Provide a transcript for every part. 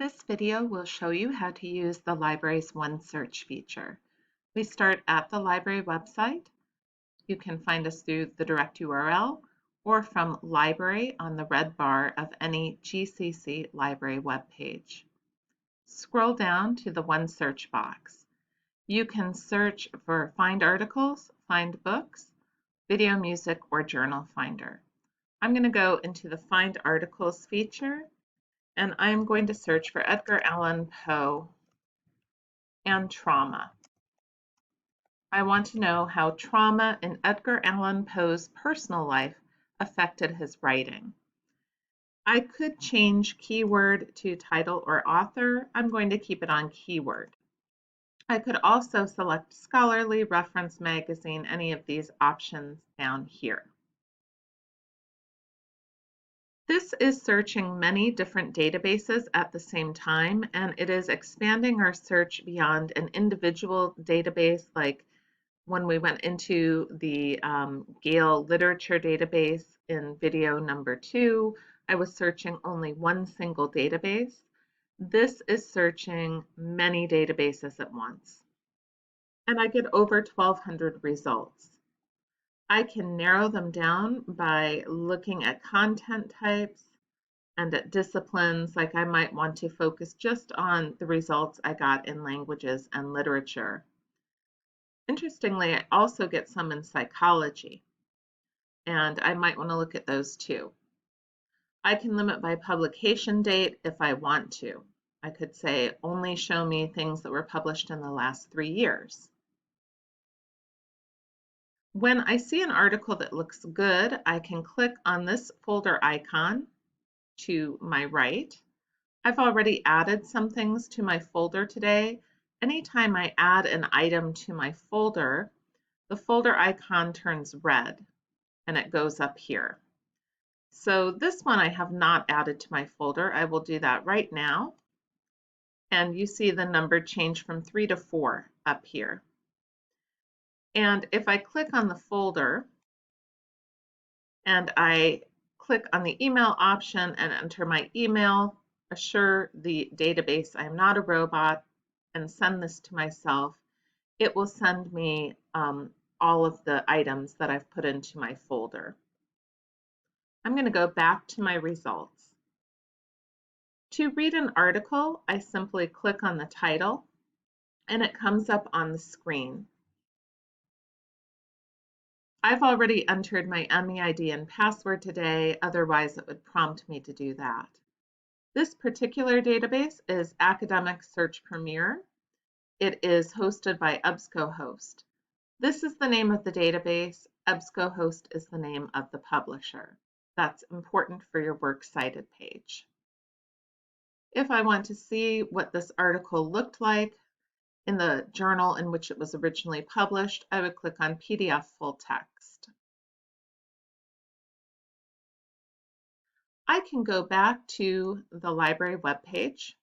This video will show you how to use the library's OneSearch feature. We start at the library website. You can find us through the direct URL or from Library on the red bar of any GCC library webpage. Scroll down to the OneSearch box. You can search for Find Articles, Find Books, Video Music, or Journal Finder. I'm going to go into the Find Articles feature, and I'm going to search for Edgar Allan Poe and trauma. I want to know how trauma in Edgar Allan Poe's personal life affected his writing. I could change keyword to title or author. I'm going to keep it on keyword. I could also select scholarly, reference magazine, any of these options down here. This is searching many different databases at the same time, and it is expanding our search beyond an individual database. Like when we went into the Gale literature database in video number 2, I was searching only one single database. This is searching many databases at once. And I get over 1,200 results. I can narrow them down by looking at content types and at disciplines. Like I might want to focus just on the results I got in languages and literature. Interestingly, I also get some in psychology, and I might want to look at those too. I can limit by publication date if I want to. I could say only show me things that were published in the last 3 years. When I see an article that looks good, I can click on this folder icon to my right. I've already added some things to my folder today. Anytime I add an item to my folder, the folder icon turns red and it goes up here. So this one I have not added to my folder. I will do that right now. And you see the number change from 3 to 4 up here. And if I click on the folder and I click on the email option and enter my email, assure the database I am not a robot, and send this to myself, it will send me all of the items that I've put into my folder. I'm going to go back to my results. To read an article, I simply click on the title and it comes up on the screen. I've already entered my MEID and password today, otherwise it would prompt me to do that. This particular database is Academic Search Premier. It is hosted by EBSCOhost. This is the name of the database. EBSCOhost is the name of the publisher. That's important for your Works Cited page. If I want to see what this article looked like in the journal in which it was originally published, I would click on PDF full text. I can go back to the library webpage,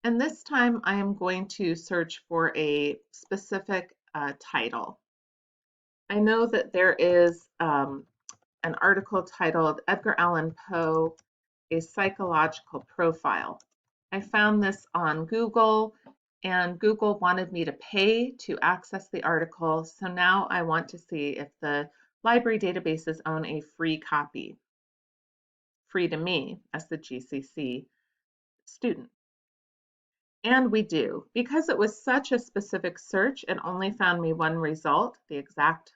and this time I am going to search for a specific title. I know that there is an article titled Edgar Allan Poe, A Psychological Profile. I found this on Google, and Google wanted me to pay to access the article, so now I want to see if the library databases own a free copy, free to me as the GCC student. And we do. Because it was such a specific search, it only found me one result, the exact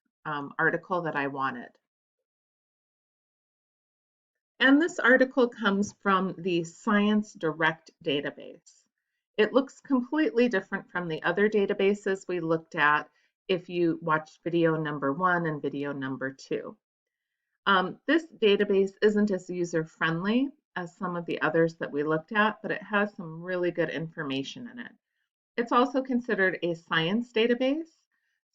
article that I wanted. And this article comes from the Science Direct database. It looks completely different from the other databases we looked at if you watched video number 1 and video number 2. This database isn't as user-friendly as some of the others that we looked at, but it has some really good information in it. It's also considered a science database,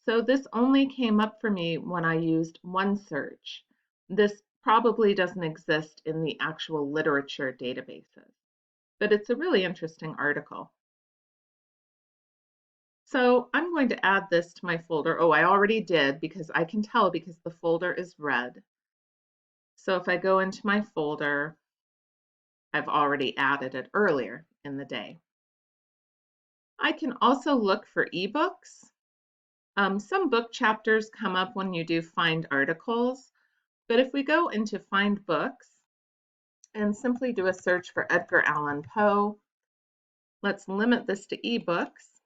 so this only came up for me when I used OneSearch. This probably doesn't exist in the actual literature databases, but it's a really interesting article. So I'm going to add this to my folder. Oh, I already did because I can tell because the folder is red. So if I go into my folder I've already added it earlier in the day. I can also look for ebooks. Some book chapters come up when you do find articles, but if we go into find books and simply do a search for Edgar Allan Poe, let's limit this to ebooks.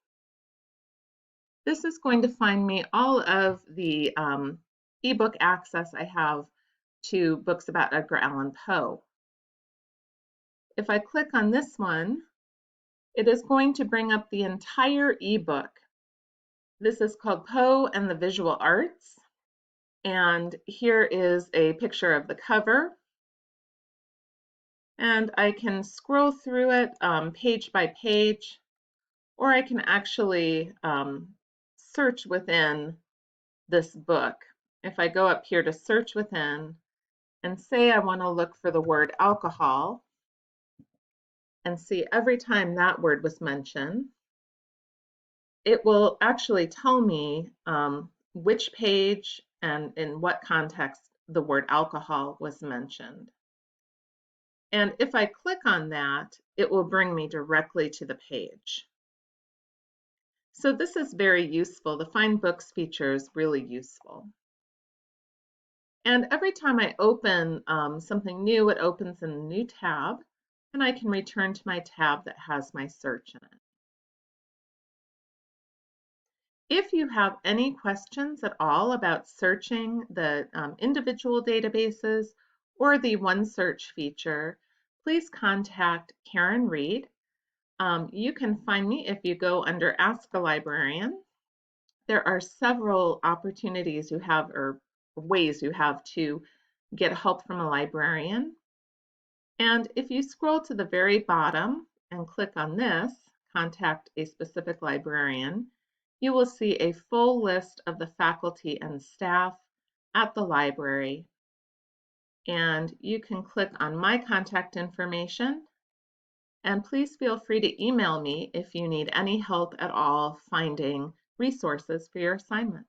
This is going to find me all of the ebook access I have to books about Edgar Allan Poe. If I click on this one, it is going to bring up the entire ebook. This is called Poe and the Visual Arts. And here is a picture of the cover. And I can scroll through it page by page, or I can actually search within this book. If I go up here to search within and say I want to look for the word alcohol and see every time that word was mentioned, it will actually tell me which page and in what context the word alcohol was mentioned. And if I click on that, it will bring me directly to the page. So this is very useful. The Find Books feature is really useful. And every time I open something new, it opens in a new tab, and I can return to my tab that has my search in it. If you have any questions at all about searching the individual databases or the OneSearch feature, please contact Karen Reed. You can find me if you go under Ask a Librarian. There are several opportunities you have or ways you have to get help from a librarian. And if you scroll to the very bottom and click on this, Contact a Specific Librarian, you will see a full list of the faculty and staff at the library. And you can click on My Contact Information. And please feel free to email me if you need any help at all finding resources for your assignment.